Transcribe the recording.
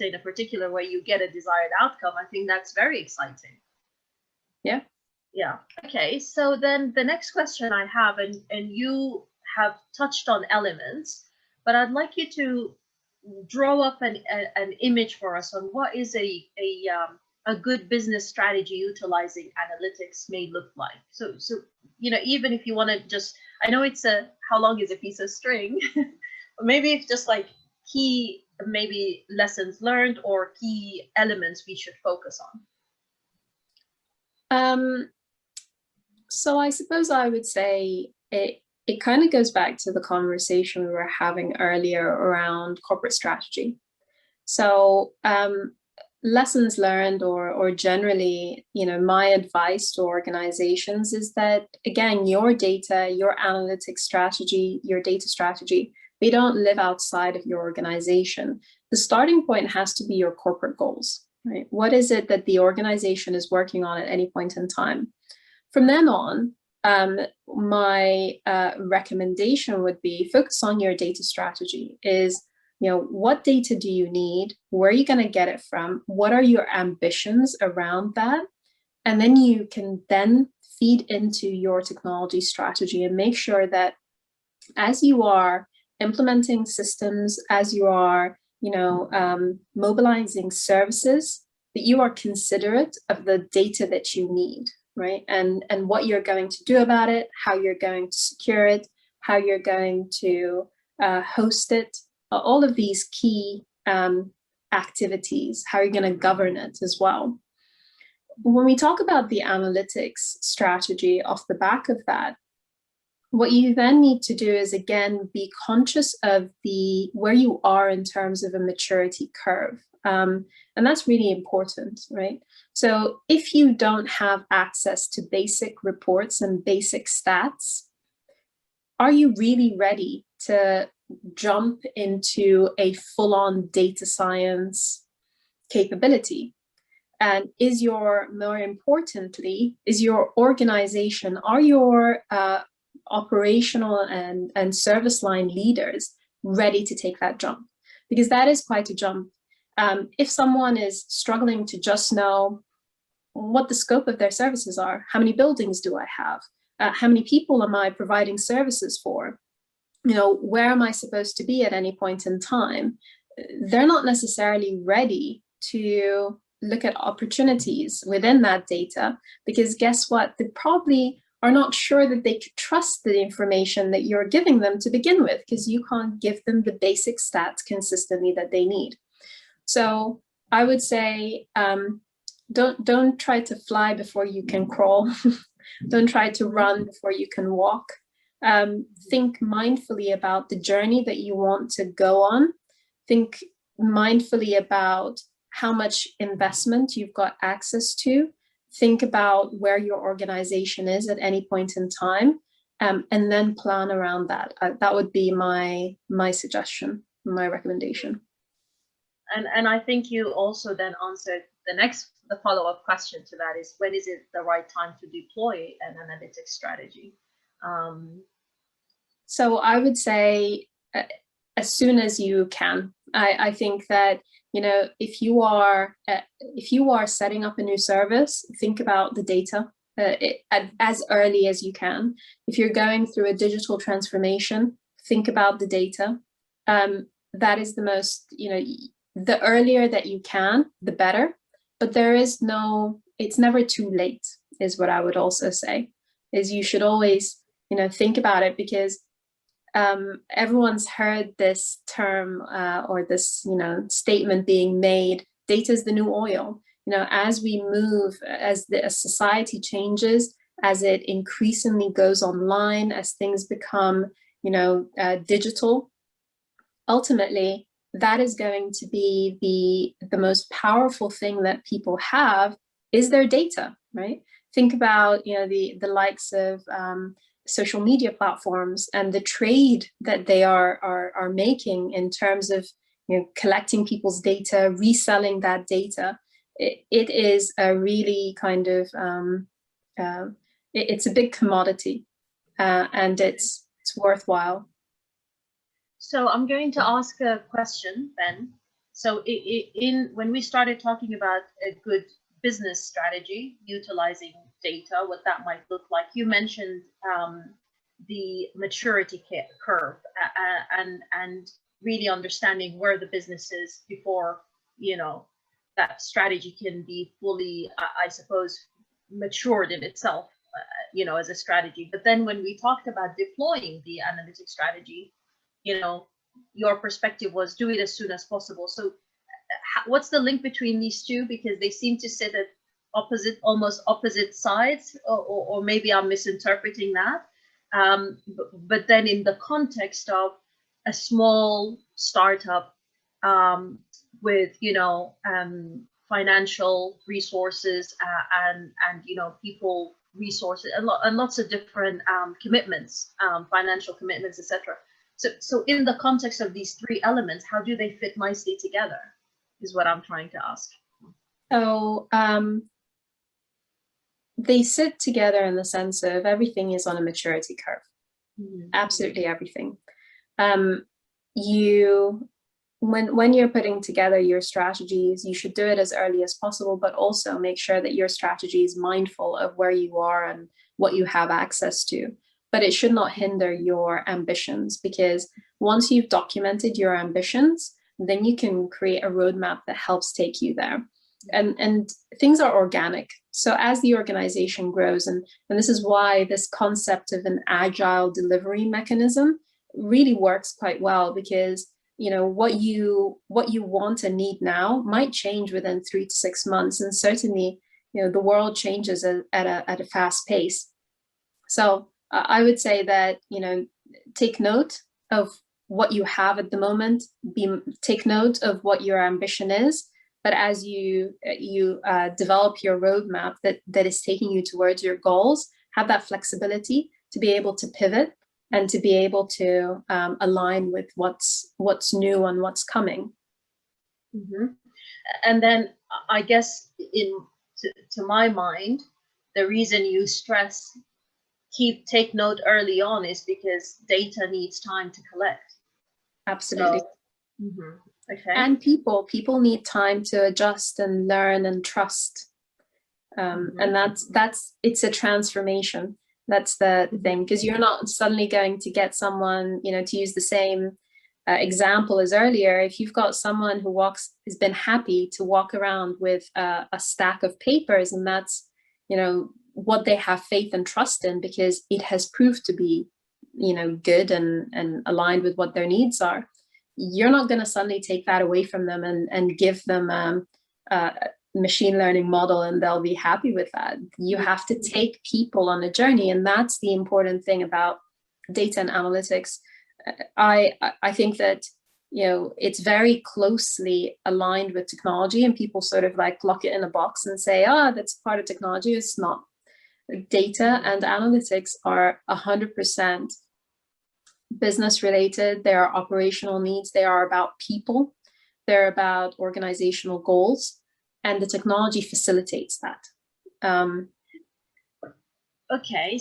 in a particular way, you get a desired outcome. I think that's very exciting. Yeah. Yeah. Okay. So then the next question I have, and you have touched on elements, but I'd like you to draw up an image for us on what is a good business strategy utilizing analytics may look like. So you know, even if you want to just, I know it's how long is a piece of string, or maybe it's just like key, maybe lessons learned or key elements we should focus on. So I suppose I would say it kind of goes back to the conversation we were having earlier around corporate strategy. So lessons learned, or generally, you know, my advice to organizations is that, again, your data, your analytics strategy, your data strategy, they don't live outside of your organization. The starting point has to be your corporate goals, right? What is it that the organization is working on at any point in time? From then on, my recommendation would be focus on your data strategy. Is, you know, what data do you need? Where are you going to get it from? What are your ambitions around that? And then you can then feed into your technology strategy and make sure that as you are implementing systems, as you are, you know, mobilizing services, that you are considerate of the data that you need, right? And what you're going to do about it, how you're going to secure it, how you're going to host it, all of these key activities, how you're going to govern it as well. When we talk about the analytics strategy off the back of that, what you then need to do is, again, be conscious of where you are in terms of a maturity curve. And that's really important, right? So if you don't have access to basic reports and basic stats, are you really ready to jump into a full-on data science capability? And more importantly, is your organization, are your operational and service line leaders ready to take that jump? Because that is quite a jump. If someone is struggling to just know what the scope of their services are, how many buildings do I have? How many people am I providing services for? You know, where am I supposed to be at any point in time? They're not necessarily ready to look at opportunities within that data, because guess what? They probably are not sure that they could trust the information that you're giving them to begin with, because you can't give them the basic stats consistently that they need. So I would say, don't try to fly before you can crawl. Don't try to run before you can walk. Think mindfully about the journey that you want to go on. Think mindfully about how much investment you've got access to. Think about where your organization is at any point in time, and then plan around that. That would be my suggestion, my recommendation. And I think you also then answered the follow-up question to that is, when is it the right time to deploy an analytics strategy? So I would say as soon as you can. I think that, you know, if you are setting up a new service, think about the data as early as you can. If you're going through a digital transformation, think about the data. That is the most, you know, the earlier that you can, the better. But it's never too late, is what I would also say. Is you should always, you know, think about it, because everyone's heard this term or this, you know, statement being made: data is the new oil. You know, as we move, as society changes, as it increasingly goes online, as things become, you know, digital, ultimately that is going to be the most powerful thing that people have, is their data, right? Think about, you know, the likes of social media platforms and the trade that they are making in terms of, you know, collecting people's data, reselling that data. It is a really kind of it's a big commodity, and it's worthwhile. So I'm going to ask a question then. So when we started talking about a good business strategy, utilizing data, what that might look like, you mentioned the maturity curve and really understanding where the business is before, you know, that strategy can be fully, I suppose, matured in itself, you know, as a strategy. But then when we talked about deploying the analytic strategy, you know, your perspective was do it as soon as possible. So what's the link between these two? Because they seem to sit at almost opposite sides, or maybe I'm misinterpreting that. But then in the context of a small startup with, you know, financial resources and you know, people resources and lots of different commitments, financial commitments, etc. So in the context of these three elements, how do they fit nicely together is what I'm trying to ask. So they sit together in the sense of everything is on a maturity curve. Mm-hmm. Absolutely everything. When you're putting together your strategies, you should do it as early as possible, but also make sure that your strategy is mindful of where you are and what you have access to. But it should not hinder your ambitions, because once you've documented your ambitions, then you can create a roadmap that helps take you there. And things are organic. So as the organization grows, and this is why this concept of an agile delivery mechanism really works quite well, because you know what you want and need now might change within 3 to 6 months, and certainly, you know, the world changes at a fast pace. So I would say that, you know, take note of what you have at the moment. Take note of what your ambition is, but as you develop your roadmap that is taking you towards your goals, have that flexibility to be able to pivot and to be able to align with what's new and what's coming. Mm-hmm. And then I guess to my mind, the reason you stress take note early on is because data needs time to collect. Absolutely. So, mm-hmm. Okay. And people need time to adjust and learn and trust. Mm-hmm. And it's a transformation. That's the thing, because you're not suddenly going to get someone, you know, to use the same example as earlier. If you've got someone who has been happy to walk around with a stack of papers, and that's, you know, what they have faith and trust in because it has proved to be, you know, good and aligned with what their needs are, you're not going to suddenly take that away from them and give them machine learning model and they'll be happy with that. You have to take people on a journey, and that's the important thing about data and analytics. I think that, you know, it's very closely aligned with technology, and people sort of like lock it in a box and say, that's part of technology. It's not. Data and analytics are 100% business related. They are operational needs. They are about people. They're about organizational goals. And the technology facilitates that. Okay.